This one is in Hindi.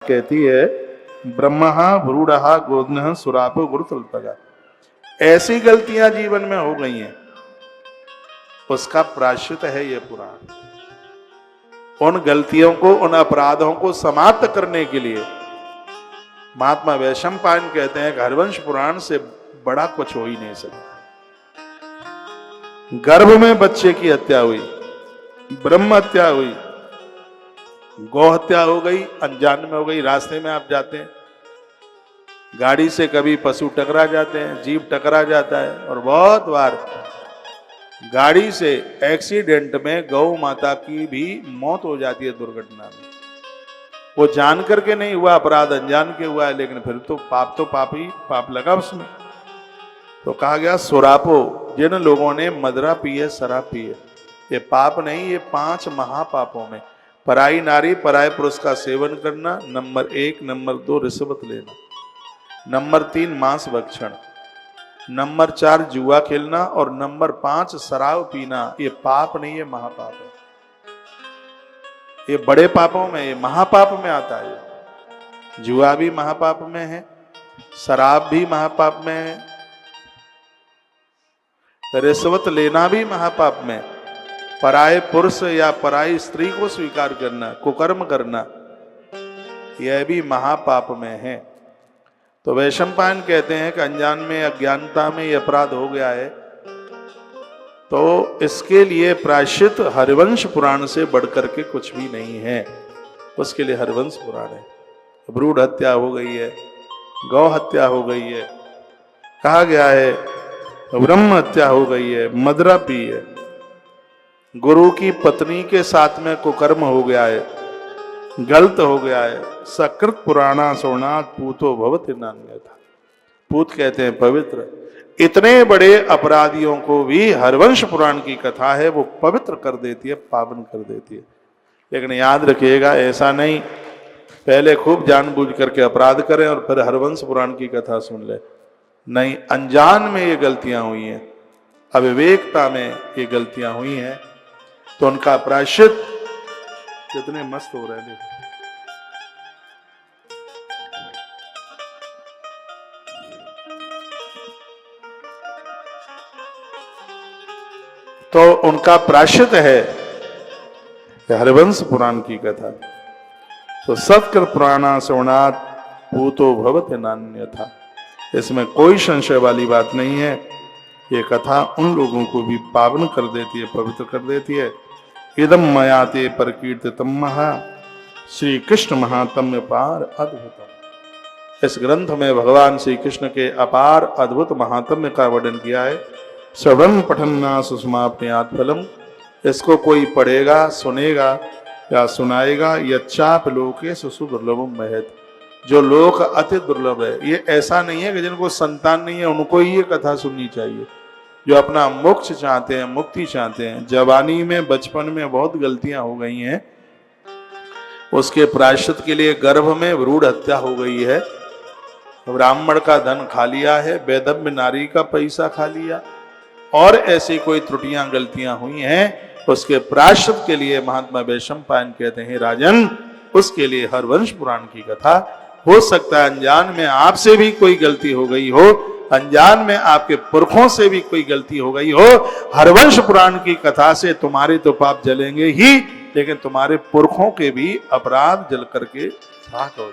कहती है ब्रह्मा भ्रूढ़ा गोधन सुरापो गुरुतल्पगा। ऐसी गलतियां जीवन में हो गई हैं, उसका प्रायश्चित है ये पुराण। उन गलतियों को, उन अपराधों को समाप्त करने के लिए महात्मा वैशंपायन कहते हैं कि हरिवंश पुराण से बड़ा कुछ हो ही नहीं सकता। गर्भ में बच्चे की हत्या हुई, ब्रह्म हत्या हुई, गौ हत्या हो गई, अनजान में हो गई। रास्ते में आप जाते हैं, गाड़ी से कभी पशु टकरा जाते हैं, जीव टकरा जाता है, और बहुत बार गाड़ी से एक्सीडेंट में गौ माता की भी मौत हो जाती है दुर्घटना में। वो जान करके नहीं हुआ, अपराध अनजान के हुआ है, लेकिन फिर तो पाप ही पाप लगा उसमें। तो कहा गया सुरापो, जिन लोगों ने मदरा पी है, शराब पी है, ये पाप नहीं, ये 5 महापापों में पराई नारी पराय पुरुष का सेवन करना, नंबर 1, नंबर 2 रिश्वत लेना, नंबर 3 मांस भक्षण, नंबर 4 जुआ खेलना, और नंबर 5 शराब पीना। ये पाप नहीं, ये महापाप है। ये बड़े पापों में, ये महापाप में आता है। जुआ भी महापाप में है, शराब भी महापाप में है, रिश्वत लेना भी महापाप में, पराये पुरुष या पराई स्त्री को स्वीकार करना, कुकर्म करना, यह भी महापाप में है। तो वैशंपायन कहते हैं कि अनजान में, अज्ञानता में यह अपराध हो गया है, तो इसके लिए प्रायश्चित हरिवंश पुराण से बढ़कर के कुछ भी नहीं है। उसके लिए हरिवंश पुराण है। भ्रूण हत्या हो गई है, गौ हत्या हो गई है, कहा गया है ब्रह्म हत्या हो गई है, मदरा पी है, गुरु की पत्नी के साथ में कुकर्म हो गया है, गलत हो गया है। सकृत पुराणा सोनाथ पूतो भवति नान्यथा। पूत कहते हैं पवित्र। इतने बड़े अपराधियों को भी हरिवंश पुराण की कथा है, वो पवित्र कर देती है, पावन कर देती है। लेकिन याद रखिएगा, ऐसा नहीं पहले खूब जानबूझ करके अपराध करें और फिर हरिवंश पुराण की कथा सुन ले। नहीं, अनजान में ये गलतियां हुई हैं, अविवेकता में ये गलतियां हुई हैं, तो उनका प्रायश्चित। कितने मस्त हो रहे हैं, तो उनका प्रायश्चित है हरिवंश पुराण की कथा। तो सत्कृत पुराणा श्रवणात् पूतो भवति नान्यथा। इसमें कोई संशय वाली बात नहीं है। ये कथा उन लोगों को भी पावन कर देती है, पवित्र कर देती है। इदम मयाते परकीर्तितम महा श्री कृष्ण महात्म्य पार अद्भुतम। इस ग्रंथ में भगवान श्री कृष्ण के अपार अद्भुत महात्म्य का वर्णन किया है। श्रवण पठन्ना सुषमाप्नुयात् फलम। इसको कोई पढ़ेगा, सुनेगा या सुनाएगा, यच्चाप लोके सुदुर्लभम महत्। जो लोक अति दुर्लभ है। ये ऐसा नहीं है कि जिनको संतान नहीं है उनको ही ये कथा सुननी चाहिए। जो अपना मोक्ष चाहते हैं, मुक्ति चाहते हैं, जवानी में, बचपन में बहुत गलतियां हो गई हैं, उसके प्रायश्चित के लिए गर्भ में भ्रूण हत्या हो गई है, ब्राह्मण का धन खा लिया है, वैधव्य नारी का पैसा खा लिया, और ऐसी कोई त्रुटियां गलतियां हुई हैं, उसके प्रायश्चित के लिए महात्मा वैशंपायन कहते हैं राजन, उसके लिए हरिवंश पुराण की कथा। हो सकता है अनजान में आपसे भी कोई गलती हो गई हो, अनजान में आपके पुरखों से भी कोई गलती हो गई हो। हरिवंश पुराण की कथा से तुम्हारे तो पाप जलेंगे ही, लेकिन तुम्हारे पुरखों के भी अपराध जल करके राख हो जाएंगे।